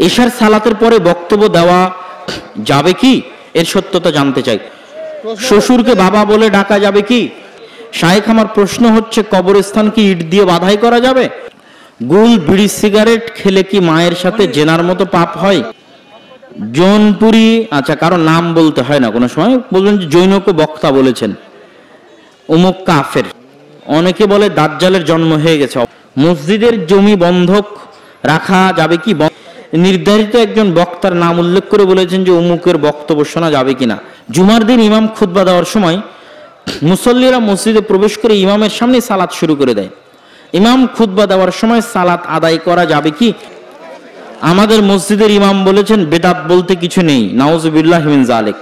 এশার সালাতের পরে বক্তব্য দেওয়া যাবে কি, এর সত্যতা জানতে চাই। শ্বশুরকে বাবা বলে ডাকা যাবে কি? শায়েখ, আমার প্রশ্ন হচ্ছে কবরস্থান কি ইট দিয়ে বাধাই করা যাবে? গুল বিড়ি সিগারেট খেলে কি মায়ের সাথে জেনার মতো পাপ হয়? জৌনপুরি, আচ্ছা কারো নাম বলতে হয় না কোনো সময়, বলবেন যে জৈনকে বক্তা বলেছেন, অমুক কাফের। অনেকে বলে দাজ্জালের জন্ম হয়ে গেছে। মসজিদের জমি বন্ধক রাখা যাবে কি? নির্ধারিত একজন বক্তার নাম উল্লেখ করে বলেছেন যে অমুকের বক্তব্য শোনা যাবে কিনা। জুমার দিন ইমাম খুতবা দেওয়ার সময় মুসল্লিরা মসজিদে প্রবেশ করে ইমামের সামনে সালাত শুরু করে দেয়। ইমাম খুতবা দেওয়ার সময় সালাত আদায় করা যাবে কি? আমাদের মসজিদের ইমাম বলেছেন বেদাত বলতে কিছু নেই, নাউজুবিল্লাহি মিন যালিক।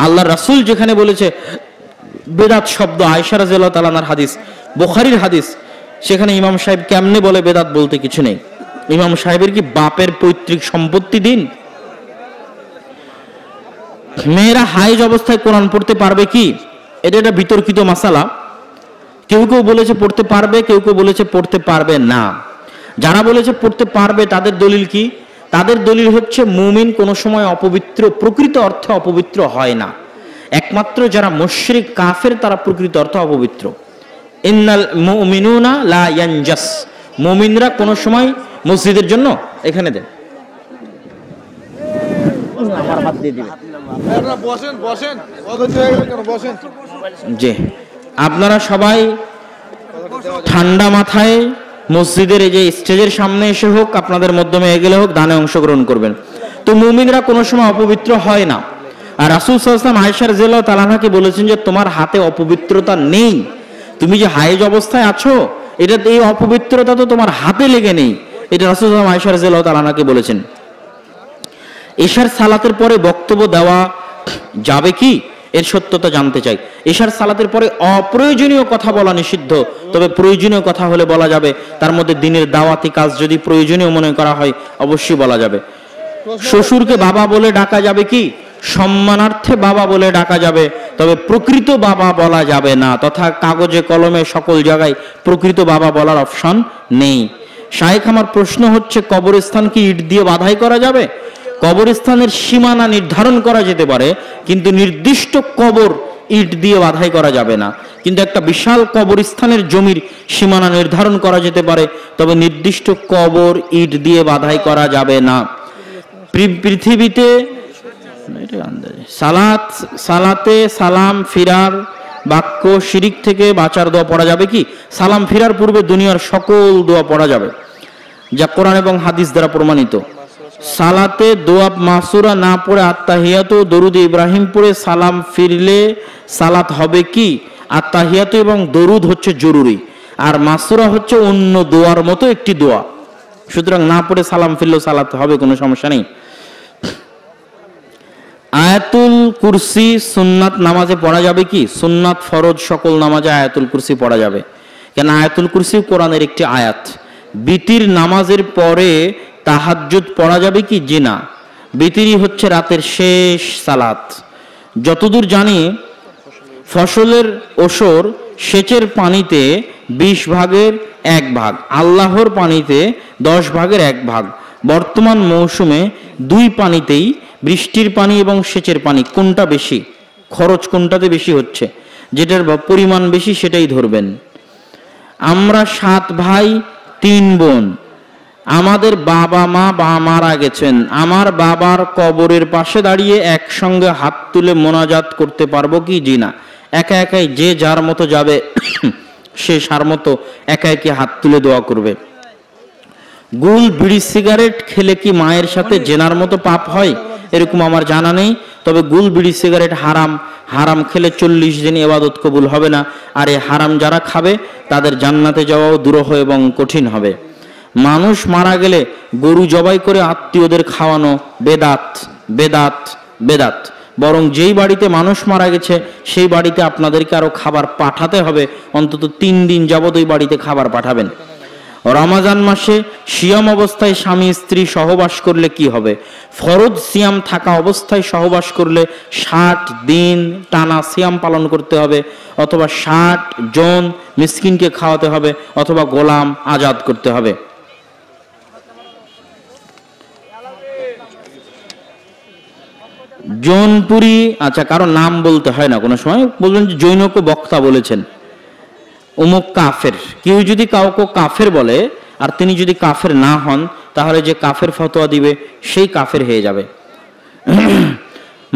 আল্লাহর রাসূল যেখানে বলেছে বেদাত শব্দ, আয়েশা রাদিয়াল্লাহু তাআলা আনহার হাদিস, বুখারীর হাদিস, সেখানে ইমাম সাহেব কেমনে বলে বেদাত বলতে কিছু নেই? ইমাম সাহেবের কি বাপের পৈতৃক সম্পত্তি দিন? মেয়েরা হাইজ অবস্থায় কোরআন পড়তে পারবে কি? এটা একটা বিতর্কিত মাসালা। কেউ কেউ বলেছে পড়তে পারবে, কেউ কেউ বলেছে পড়তে পারবে না। যারা বলেছে পড়তে পারবে তাদের দলিল কি? তাদের দলিল হচ্ছে মুমিন কোনো সময় অপবিত্র, প্রকৃত অর্থে অপবিত্র হয় না। একমাত্র যারা মুশরিক কাফের তারা প্রকৃত অর্থে অপবিত্র। ইন্নাল মুমিনুনা লা ইয়ানজাস, মুমিনরা কোনো সময় মসজিদের জন্য এখানে দেন আমার হাত দিয়ে দিবেন। জি, আপনারা সবাই ঠান্ডা মাথায় মসজিদের এই যে স্টেজের সামনে এসে হোক, আপনাদের মাধ্যমে এগেলে হোক, দানে অংশগ্রহণ করবেন। তো মুমিনরা কোনো সময় অপবিত্র হয় না। আর রাসূল সাল্লাল্লাহু আলাইহি ওয়াসাল্লাম আয়েশা রাদিয়াল্লাহু তাআলা আনহাকে বলেছেন যে তোমার হাতে অপবিত্রতা নেই, তুমি যে হায়েজ অবস্থায় আছো, এটা এই অপবিত্রতা তো তোমার হাতে লেগে নেই। এটা রাসূল সাল্লাল্লাহু আলাইহি ওয়াসাল্লাম আয়েশা রাদিয়াল্লাহু তাআলা আনহাকে বলেছেন। এশার সালাতের পরে বক্তব্য দেওয়া যাবে কি, এর সত্যতা জানতে চাই। এশার সালাতের পরে অপ্রয়োজনীয় কথা বলা নিষিদ্ধ, তবে প্রয়োজনীয় কথা হলে বলা যাবে। তার মধ্যে দিনের দাওয়াতি কাজ যদি প্রয়োজনীয় মনে করা হয় অবশ্যই বলা যাবে। শ্বশুরকে বাবা বলে ডাকা যাবে কি? সম্মানার্থে বাবা বলে ডাকা যাবে, তবে প্রকৃত বাবা বলা যাবে না, তথা কাগজে কলমে সকল জায়গায় প্রকৃত বাবা বলার অপশন নেই। শায়েখ, আমার প্রশ্ন হচ্ছে কবরস্থান কি ইট দিয়ে বাধাই করা যাবে? কবরস্থানের সীমানা নির্ধারণ করা যেতে পারে, কিন্তু নির্দিষ্ট কবর ইট দিয়ে বাধাই করা যাবে না। কিন্তু একটা বিশাল কবরস্থানের জমির সীমানা নির্ধারণ করা যেতে পারে, তবে নির্দিষ্ট কবর ইট দিয়ে বাধাই করা যাবে না। পৃথিবীতে সালাতে সালাম ফিরার বাক্য শিরিক থেকে বাঁচার দোয়া পড়া যাবে কি? সালাম ফিরার পূর্বে দুনিয়ার সকল দোয়া পড়া যাবে, যা কোরআন এবং হাদিস দ্বারা প্রমাণিত। সালাতে দোয়া মাসুরা না পড়ে আত্তাহিয়াতু দরুদ ইব্রাহিম পড়ে সালাম ফিরলে সালাত হবে কি? আত্তাহিয়াতু এবং দরুদ হচ্ছে জরুরি, আর মাসুরা হচ্ছে অন্য দোয়ার মতো একটি দোয়া, সুতরাং না পড়ে সালাম ফিরলেও সালাত হবে, কোনো সমস্যা নেই। আয়াতুল কুরসি সুন্নাত নামাজে পড়া যাবে কি? সুন্নাত ফরজ সকল নামাজে আয়াতুল কুরসি পড়া যাবে, কেন আয়াতুল কুরসি কোরআনের একটি আয়াত। বিতির নামাজের পরে তাহাজ্জুদ পড়া যাবে কি? জি না, বিতিরই হচ্ছে রাতের শেষ সালাত। যতদূর জানি ফসলের ওসর সেচের পানিতে 20 ভাগের 1 ভাগ, আল্লাহর পানিতে 10 ভাগের 1 ভাগ। বর্তমান মৌসুমে দুই পানিতেই, বৃষ্টির পানি এবং সেচের পানি, কোনটা বেশি? খরচ কোনটাতে বেশি হচ্ছে? যেটার পরিমাণ বেশি সেটাই ধরবেন। আমরা 7 ভাই 3 বোন। আমাদের বাবা মা মারা গেছেন। আমার বাবার কবরের পাশে দাঁড়িয়ে একসঙ্গে হাত তুলে মোনাজাত করতে পারবো কি? জি না, একা একাই যে যার মতো যাবে সে সার মতো একা একা হাত তুলে দোয়া করবে। গুল বিড়ি সিগারেট খেলে কি মায়ের সাথে জেনার মতো পাপ হয়? এরকম আমার জানা নেই, তবে গুল বিড়ি সিগারেট হারাম। হারাম খেলে 40 দিন ইবাদত কবুল হবে না, আর এই হারাম যারা খাবে তাদের জান্নাতে যাওয়াও দুরূহ এবং কঠিন হবে। মানুষ মারা গেলে গরু জবাই করে আত্মীয়দের খাওয়ানো বেদাত, বেদাত, বেদাত। বরং যেই বাড়িতে মানুষ মারা গেছে সেই বাড়িতে আপনাদেরকে আরো খাবার পাঠাতে হবে, অন্তত 3 দিন যাবত ওই বাড়িতে খাবার পাঠাবেন। রমাজান মাসে সিয়াম অবস্থায় স্বামী স্ত্রী সহবাস করলে কি হবে? ফরজ সিয়াম থাকা অবস্থায় সহবাস করলে 60 দিন টানা সিয়াম পালন করতে হবে, অথবা 60 জন মিসকিনকে খাওয়াতে হবে, অথবা গোলাম আজাদ করতে হবে। জৌনপুরি, আচ্ছা কারো নাম বলতে হয় না কোনো সময়, বলবেন যে জৈনক বক্তা বলেছেন অমুক কাফের। কেউ যদি কাউকে কাফের বলে আর তিনি যদি কাফের না হন, তাহলে যে কাফের ফতোয়া দিবে সেই কাফের হয়ে যাবে।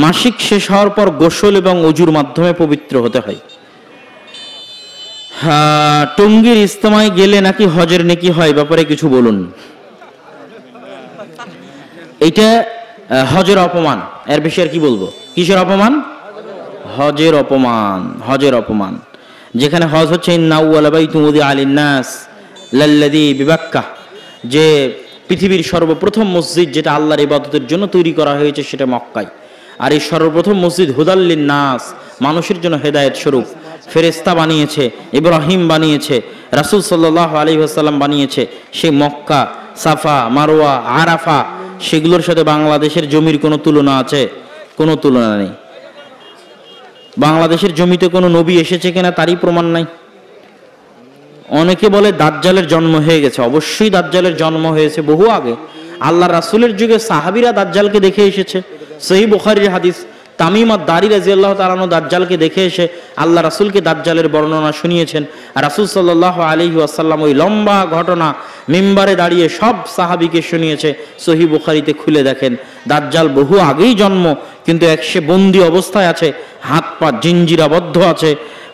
মাসিক শেষ হওয়ার পর গোসল এবং অজুর মাধ্যমে পবিত্র হতে হয়। টঙ্গীর ইজতেমায় গেলে নাকি হজের নেকি হয়, ব্যাপারে কিছু বলুন। এইটা হজের অপমান, এর বিষয়ে আর কি বলবো। কিসের অপমান? হজের অপমান। হজের অপমান। যেখানে হজ হচ্ছে যে পৃথিবীর সর্বপ্রথম মসজিদ যেটা আল্লাহর ইবাদতের জন্য তৈরি করা হয়েছে সেটা মক্কায়। আর এই সর্বপ্রথম মসজিদ হুদাল্লিন নাস, মানুষের জন্য হেদায়েত স্বরূপ। ফেরেশতা বানিয়েছে, ইব্রাহিম বানিয়েছে, রাসূল সাল্লাল্লাহু আলাইহি ওয়াসাল্লাম বানিয়েছে। সেই মক্কা, সাফা, মারওয়া, আরাফা, সেগুলোর সাথে বাংলাদেশের জমির কোনো তুলনা আছে? কোনো তুলনা নেই। বাংলাদেশের জমিতে কোনো নবী এসেছে কিনা তারই প্রমাণ নাই। অনেকে বলে দাজ্জালের জন্ম হয়ে গেছে। অবশ্যই দাজ্জালের জন্ম হয়েছে বহু আগে। আল্লাহ রাসূলের যুগে সাহাবীরা দাজ্জালকে দেখে এসেছে। সহিহ বুখারীর হাদিস, তামিম আদ-দারি রাদিয়াল্লাহু তাআলা আনহু দাজ্জালকে দেখে এসে আল্লাহ রাসূলকে দাজ্জালের বর্ণনা শুনিয়েছেন। আর রাসূল সাল্লাল্লাহু আলাইহি ওয়াসাল্লাম ওই লম্বা ঘটনা মিম্বারে দাঁড়িয়ে সব সাহাবীকে শুনিয়েছে। সহিহ বুখারীতে খুলে দেখেন, দাজ্জাল বহু আগেই জন্ম, কিন্তু সে বন্দী অবস্থায় আছে, হাত পা জিঞ্জিরাবদ্ধ আছে।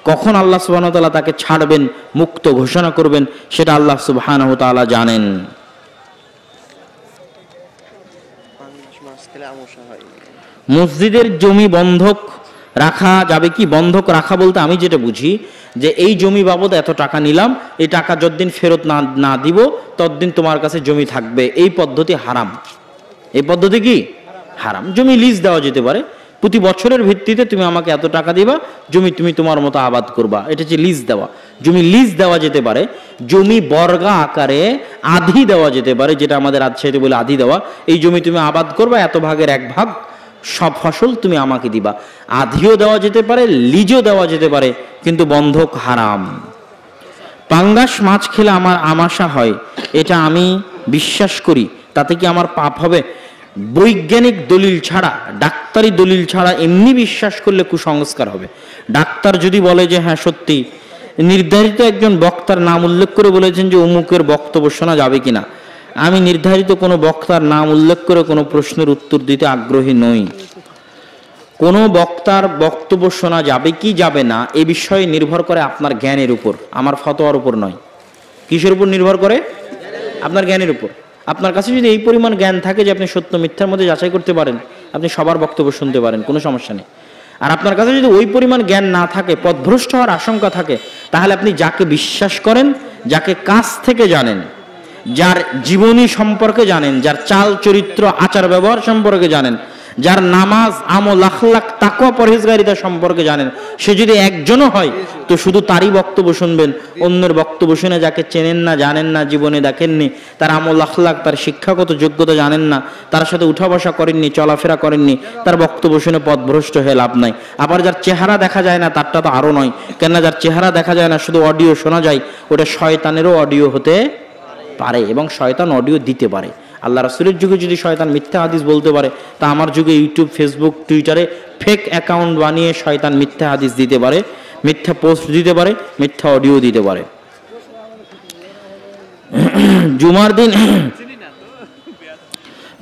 কখন আল্লাহ সুবহানাহু ওয়া তাআলা তাকে ছাড়বেন, মুক্ত ঘোষণা করবেন, সেটা আল্লাহ সুবহানাহু ওয়া তাআলা জানেন। মসজিদের জমি বন্ধক রাখা যাবে কি? বন্ধক রাখা বলতে আমি যেটা বুঝি যে এই জমি বাবদ এত টাকা নিলাম, এই টাকা যতদিন ফেরত না দিব ততদিন তোমার কাছে জমি থাকবে, এই পদ্ধতি হারাম। এই পদ্ধতি কি? হারাম। জমি লিজ দেওয়া যেতে পারে, প্রতি বছরের ভিত্তিতে তুমি আমাকে এত টাকা দিবা, জমি তুমি তোমার মতো আবাদ করবা, এটা হচ্ছে লিজ দেওয়া। জমি লিজ দেওয়া যেতে পারে। জমি বর্গা আকারে আধি দেওয়া যেতে পারে, যেটা আমাদের রাজশাহীতে বলে আধি দেওয়া। এই জমি তুমি আবাদ করবা, এত ভাগের এক ভাগ সব ফসল তুমি আমাকে দিবা। আধিও দেওয়া যেতে পারে, লিজও দেওয়া যেতে পারে, কিন্তু বন্ধক হারাম। পাঙ্গাস মাছ খেলে আমার আমাশা হয়, এটা আমি বিশ্বাস করি, তাতে কি আমার পাপ হবে? বৈজ্ঞানিক দলিল ছাড়া, ডাক্তারি দলিল ছাড়া এমনি বিশ্বাস করলে কুসংস্কার হবে। ডাক্তার যদি বলে যে হ্যাঁ সত্যি, নির্ধারিত একজন বক্তার নাম উল্লেখ করে বলেছেন যে অমুকের বক্তব্য শোনা যাবে কিনা, আমি নির্ধারিত কোনো বক্তার নাম উল্লেখ করে কোনো প্রশ্নের উত্তর দিতে আগ্রহী নই। কোনো বক্তার বক্তব্য শোনা যাবে কি যাবে না এ বিষয়ে নির্ভর করে আপনার জ্ঞানের উপর, আমার ফতোয়ার উপর নয়। কিসের উপর নির্ভর করে? আপনার জ্ঞানের উপর। আপনার কাছে যদি এই পরিমাণ জ্ঞান থাকে যে আপনি সত্য মিথ্যার মধ্যে যাচাই করতে পারেন, আপনি সবার বক্তব্য শুনতে পারেন, কোনো সমস্যা নেই। আর আপনার কাছে যদি ওই পরিমাণ জ্ঞান না থাকে, পথভ্রষ্ট হওয়ার আশঙ্কা থাকে, তাহলে আপনি যাকে বিশ্বাস করেন, যাকে কাছ থেকে জানেন, যার জীবনী সম্পর্কে জানেন, যার চাল চরিত্র আচার ব্যবহার সম্পর্কে জানেন, যার নামাজ আমল আখলাক তাকওয়া পরহেজগারিতা সম্পর্কে জানেন, সে যদি একজনও হয় তো শুধু তারই বক্তব্য শুনবেন। অন্যের বক্তব্য শুনে যাকে চেনেন না, জানেন না, জীবনে দেখেননি, তার আমল আখলাক, তার শিক্ষাগত যোগ্যতা জানেন না, তার সাথে উঠা বসা করেননি, চলাফেরা করেননি, তার বক্তব্য শুনে পথভ্রষ্ট হয়ে লাভ নাই। আবার যার চেহারা দেখা যায় না তারটা তো আরো নয়, কেননা যার চেহারা দেখা যায় না, শুধু অডিও শোনা যায়, ওটা শয়তানেরও অডিও হতে পারে এবং শয়তান অডিও দিতে পারে। আল্লাহ রাসূলের যুগে যদি শয়তান মিথ্যা হাদিস বলতে পারে, তা আমার যুগে ইউটিউব, ফেসবুক, টুইটারে ফেক অ্যাকাউন্ট বানিয়ে শয়তান মিথ্যা হাদিস দিতে পারে, মিথ্যা পোস্ট দিতে পারে, মিথ্যা অডিও দিতে পারে।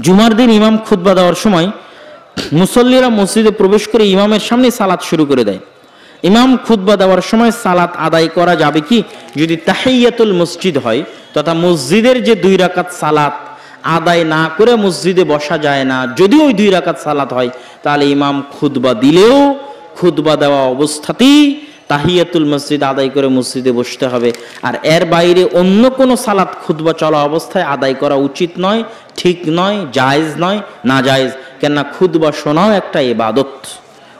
জুমার দিন ইমাম খুতবা দেওয়ার সময় মুসল্লিরা মসজিদে প্রবেশ করে ইমামের সামনে সালাত শুরু করে দেয়। ইমাম খুতবা দেওয়ার সময় সালাত আদায় করা যাবে কি? যদি তাহিয়াতুল মসজিদ হয়, তথা মসজিদের যে 2 রাকাত সালাত আদায় না করে মসজিদে বসা যায় না, যদি ওই 2 রাকাত সালাত হয়, তাহলে ইমাম খুতবা দিলেও খুতবা দেওয়া অবস্থাতেই তাহিয়াতুল মসজিদ আদায় করে মসজিদে বসতে হবে। আর এর বাইরে অন্য কোনো সালাত খুতবা চলা অবস্থায় আদায় করা উচিত নয়, ঠিক নয়, জায়েজ নয়, না জায়েজ। কেননা খুতবা শোনাও একটা ইবাদত,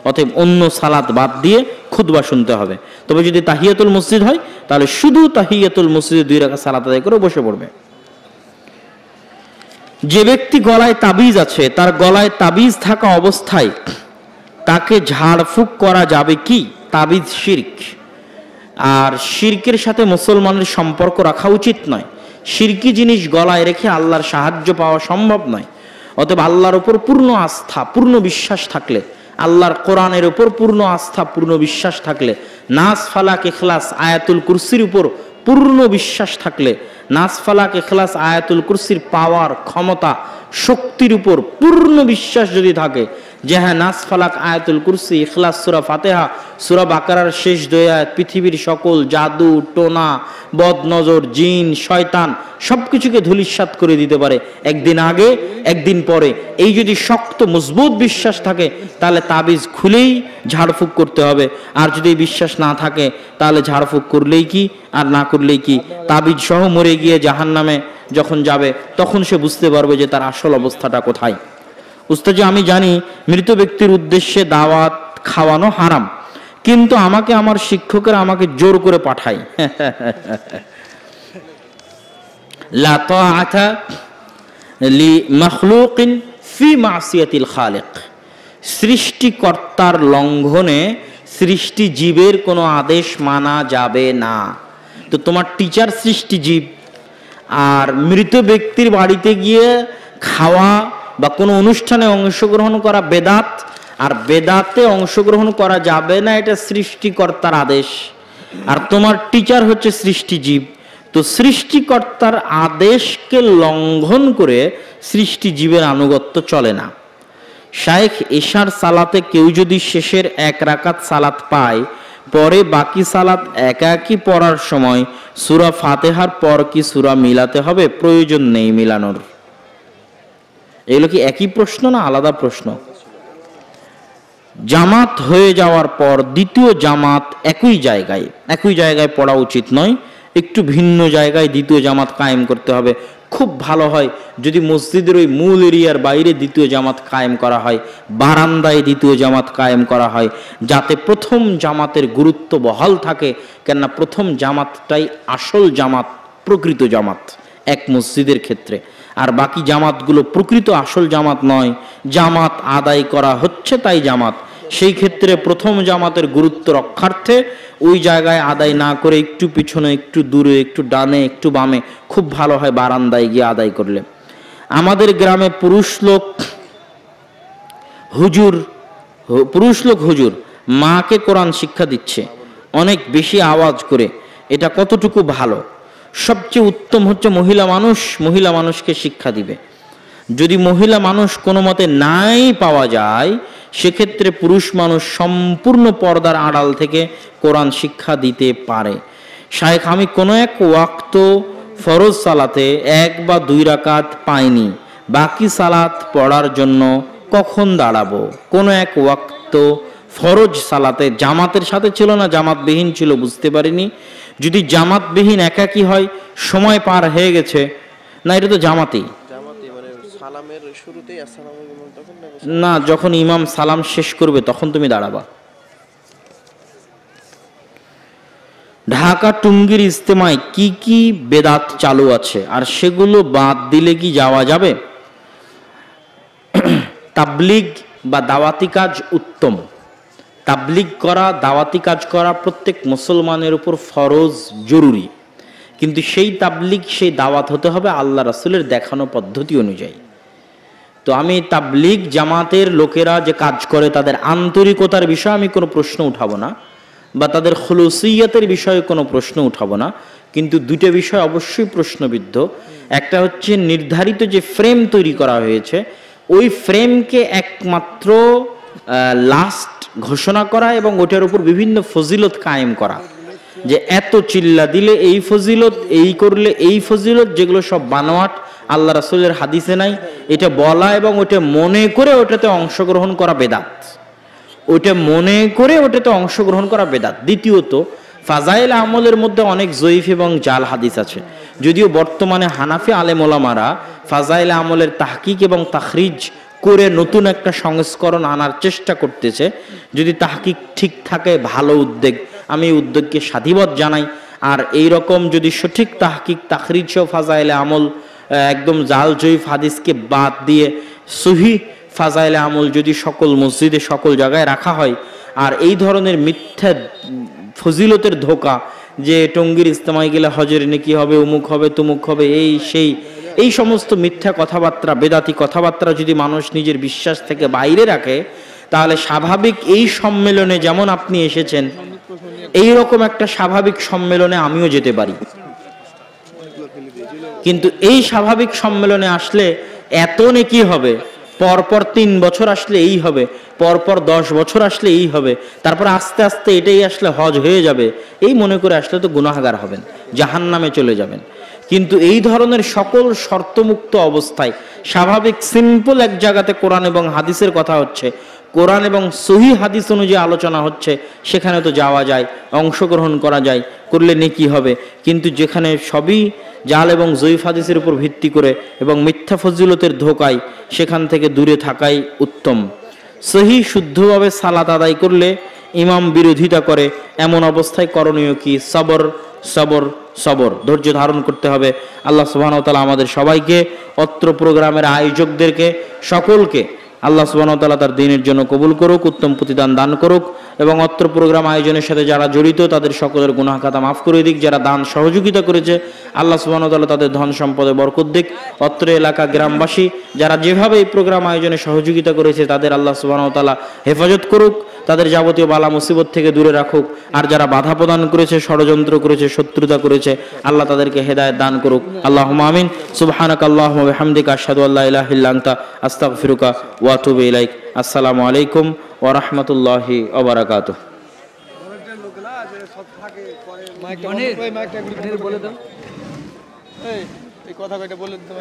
অতএব অন্য সালাত বাদ দিয়ে খুতবা শুনতে হবে। তবে যদি তাহিয়াতুল মসজিদ হয়, তাহলে শুধু তাহিয়াতুল মসজিদে 2 রাকাত সালাত আদায় করে বসে পড়বে। যে ব্যক্তি গলায় তাবিজ আছে, তার গলায় তাবিজ থাকা অবস্থায় তাকে ঝাড়ফুঁক করা যাবে কি? তাবিজ শিরক, আর শিরকের সাথে মুসলমানের সম্পর্ক রাখা উচিত নয়। শিরকি জিনিস গলায় রেখে আল্লাহর সাহায্য পাওয়া সম্ভব নয়। অতএব আল্লাহর উপর পূর্ণ আস্থা, পূর্ণ বিশ্বাস থাকলে, আল্লাহর কোরআনের উপর পূর্ণ আস্থা, পূর্ণ বিশ্বাস থাকলে, নাস ফালাক ইখলাস আয়াতুল কুরসির উপর পূর্ণ বিশ্বাস থাকলে, নাস ফালাক ইখলাস আয়াতুল কুরসির পাওয়ার, ক্ষমতা, শক্তির উপর পূর্ণ বিশ্বাস যদি থাকে যে হ্যাঁ নাস ফালাক আয়াতুল কুরসি, ইখলাস, সূরা ফাতিহা, সূরা বাকারার শেষ 2 আয়াত পৃথিবীর সকল জাদু টোনা, বদনজর, জিন, শয়তান সবকিছুকে ধূলিসাৎ করে দিতে পারে একদিন আগে একদিন পরে। এই যদি শক্ত মজবুত বিশ্বাস থাকে তাহলে তাবিজ খুলেই ঝাড়ফুঁক করতে হবে। আর যদি বিশ্বাস না থাকে তাহলে ঝাড়ফুঁক করলেই কি আর না করলেই কি, তাবিজ সহ মরে গিয়ে জাহান্নামে যখন যাবে তখন সে বুঝতে পারবে যে তার আসল অবস্থাটা কোথায়। উস্তাদ, আমি জানি মৃত ব্যক্তির উদ্দেশ্যে দাওয়াত খাওয়ানো হারাম, কিন্তু আমাকে আমার শিক্ষকেরা আমাকে জোর করে পাঠায়। লা তাআতা লি মাখলুকিন ফি মাসিয়াতিল খালিক, সৃষ্টিকর্তার লঙ্ঘনে সৃষ্টি জীবের কোনো আদেশ মানা যাবে না। তো তোমার টিচার সৃষ্টি জীব, আর মৃত ব্যক্তির বাড়িতে গিয়ে খাওয়া বা কোনো অনুষ্ঠানে অংশগ্রহণ করা বেদাত, আর বেদাতে অংশগ্রহণ করা যাবে না, এটা সৃষ্টিকর্তার আদেশ। আর তোমার টিচার হচ্ছে সৃষ্টিজীব, তো সৃষ্টিকর্তার আদেশকে লঙ্ঘন করে সৃষ্টিজীবের আনুগত্য চলে না। শায়েখ এশার সালাতে কেউ যদি শেষের 1 রাকাত সালাত পায়, পরে বাকি সালাত একাকি পড়ার সময় সূরা ফাতিহার পর কি সূরা মিলাতে হবে? প্রয়োজন নেই মিলানোর। এগুলো কি একই প্রশ্ন না আলাদা প্রশ্ন? জামাত হয়ে যাওয়ার পর দ্বিতীয় জামাত একই জায়গায় পড়া উচিত নয়, একটু ভিন্ন জায়গায় দ্বিতীয় জামাত কায়েম করতে হবে। খুব ভালো হয় যদি মসজিদের ওই মূল এরিয়ার বাইরে দ্বিতীয় জামাত কায়েম করা হয়, বারান্দায় দ্বিতীয় জামাত কায়েম করা হয়, যাতে প্রথম জামাতের গুরুত্ব বহাল থাকে। কেননা প্রথম জামাতটাই আসল জামাত, প্রকৃত জামাত এক মসজিদের ক্ষেত্রে। আর বাকি জামাতগুলো প্রকৃত আসল জামাত নয়, জামাত আদায় করা হচ্ছে তাই জামাত। সেই ক্ষেত্রে প্রথম জামাতের গুরুত্ব রক্ষার্থে ওই জায়গায় আদায় না করে একটু পিছনে, একটু দূরে, একটু ডানে, একটু বামে, খুব ভালো হয় বারান্দায় গিয়ে আদায় করলে। আমাদের গ্রামে পুরুষ লোক হুজুর মাকে কোরআন শিক্ষা দিচ্ছে অনেক বেশি আওয়াজ করে, এটা কতটুকু ভালো? সবচেয়ে উত্তম হচ্ছে মহিলা মানুষকে শিক্ষা দিবে। যদি মহিলা মানুষ কোনো মতে নাই পাওয়া যায়, সেক্ষেত্রে পুরুষ মানুষ সম্পূর্ণ পর্দার আড়াল থেকে কোরআন শিক্ষা দিতে পারে। শায়েখ, আমি কোনো এক ওয়াক্ত ফরজ সালাতে 1 বা 2 রাকাত পাইনি, বাকি সালাত পড়ার জন্য কখন দাঁড়াবো? কোনো এক ওয়াক্ত ফরজ সালাতে জামাতের সাথে ছিল না, জামাতবিহীন ছিল, বুঝতে পারিনি। যদি জামাতবিহীন একাকি হয়, সময় পার হয়ে গেছে, না এটা তো জামাতেই না, যখন ইমাম সালাম শেষ করবে তখন তুমি দাঁড়াবা। ঢাকা টুঙ্গির ইজতেমায় কি কি বেদাত চালু আছে আর সেগুলো বাদ দিলে কি যাওয়া যাবে? তাবলিগ বা দাওয়াতি কাজ উত্তম। তাবলিগ করা, দাওয়াতি কাজ করা প্রত্যেক মুসলমানের উপর ফরজ, জরুরি। কিন্তু সেই তাবলিগ, সেই দাওয়াত হতে হবে আল্লাহ রাসূলের দেখানো পদ্ধতি অনুযায়ী। তো আমি তাবলিগ জামাতের লোকেরা যে কাজ করে তাদের আন্তরিকতার বিষয়ে আমি কোনো প্রশ্ন উঠাবো না, বা তাদের খুলুসিয়তের বিষয়ে কোনো প্রশ্ন উঠাবো না, কিন্তু 2টা বিষয় অবশ্যই প্রশ্নবিদ্ধ। একটা হচ্ছে নির্ধারিত যে ফ্রেম তৈরি করা হয়েছে, ওই ফ্রেমকে একমাত্র লাস্ট ঘোষণা করা এবং ওটার উপর বিভিন্ন ফজিলত কায়েম করা, যে এত চিল্লা দিলে এই ফজিলত, এই করলে এই ফজিলত, যেগুলো সব বানোয়াট, আল্লাহ রাসূলের হাদিসে নাই, এটা বলা এবং ওটা মনে করে ওটাতে অংশগ্রহণ করা বেদাত। ওটা মনে করে ওটাতে অংশগ্রহণ করা বেদাত। দ্বিতীয়ত, ফাজাইল আমলের মধ্যে অনেক জয়ীফ এবং জাল হাদিস আছে। যদিও বর্তমানে হানাফি আলেম ওলামারা ফাজাইল আমলের তাহকিক এবং তাখরিজ করে নতুন একটা সংস্করণ আনার চেষ্টা করতেছে। যদি তাহকিক ঠিক থাকে, ভালো উদ্যোগ, আমি এই উদ্যোগকে সাধুবাদ জানাই। আর এই রকম যদি সঠিক তাহকিক, তাখরিজ সহ ফাজাইল আমল, একদম জাল জয়ীফ হাদিসকে বাদ দিয়ে সহিহ ফাজাইলে আমল যদি সকল মসজিদে, সকল জায়গায় রাখা হয়, আর এই ধরনের মিথ্যা ফজিলতের ধোকা, যে টঙ্গীর ইজতেমায় গেলে হজের নেকি হবে, অমুক হবে, তুমুক হবে, এই সেই, এই সমস্ত মিথ্যা কথাবার্তা, বেদাতি কথাবার্তা যদি মানুষ নিজের বিশ্বাস থেকে বাইরে রাখে, তাহলে স্বাভাবিক এই সম্মেলনে যেমন আপনি এসেছেন, এই রকম একটা স্বাভাবিক সম্মেলনে আমিও যেতে পারি। কিন্তু এই স্বাভাবিক সম্মেলনে আসলে এত নেকি হবে, পরপর 3 বছর আসলে এই হবে, পরপর 10 বছর আসলে এই হবে, তারপর আস্তে আস্তে এটাই আসলে হজ হয়ে যাবে, এই মনে করে আসলে তো গুনাহগার হবেন, জাহান্নামে চলে যাবেন। কিন্তু এই ধরনের সকল শর্তমুক্ত অবস্থায় স্বাভাবিক সিম্পল এক জায়গাতে কোরআন এবং হাদিসের কথা হচ্ছে, কোরআন এবং সহিহ হাদিস অনুযায়ী আলোচনা হচ্ছে, সেখানে তো যাওয়া যায়, অংশগ্রহণ করা যায়, করলে নেকি হবে। কিন্তু যেখানে সবই জাল এবং জয়ীফ হাদিসের উপর ভিত্তি করে এবং মিথ্যা ফজিলতের ধোকায়, সেখান থেকে দূরে থাকাই উত্তম। সহি শুদ্ধভাবে সালাত আদায় করলে ইমাম বিরোধিতা করে, এমন অবস্থায় করণীয় কি? সবর, সবর, সবর, ধৈর্য ধারণ করতে হবে। আল্লাহ সুবহানাহু ওয়া তাআলা আমাদের সবাইকে, অত্র প্রোগ্রামের আয়োজকদেরকে, সকলকে আল্লাহ সুবহানাহু ওয়া তাআলা তার দ্বীনের জন্য কবুল করুক, উত্তম প্রতিদান দান করুক, এবং অত্র প্রোগ্রাম আয়োজনের সাথে যারা জড়িত তাদের সকলের গুনাহ খাতা মাফ করে দিক। যারা দান সহযোগিতা করেছে আল্লাহ সুবহানাহু ওয়া তাআলা তাদের ধন সম্পদে বরকত দিক। অত্র এলাকা গ্রামবাসী যারা যেভাবে এই প্রোগ্রাম আয়োজনে সহযোগিতা করেছে তাদের আল্লাহ সুবহানাহু ওয়া তাআলা হেফাজত করুক, তাদের যাবতীয় বালা মুসিবত থেকে দূরে রাখুক। আর যারা বাধা প্রদান করেছে, ষড়যন্ত্র করেছে, শত্রুতা করেছে, আল্লাহ তাদেরকে হেদায়েত দান করুক। আল্লাহুম্মা আমিন। সুবহানাকাল্লাহুম্মা ওয়া বিহামদিকা আশহাদু আল্লা ইলাহা ইল্লা আনতা আস্তাগফিরুকা ওয়া আতুবু ইলাইক। আসসালামু আলাইকুম ওয়া রাহমাতুল্লাহি ওয়া বারাকাতুহু। এই কথা কয়টা বলে দিতে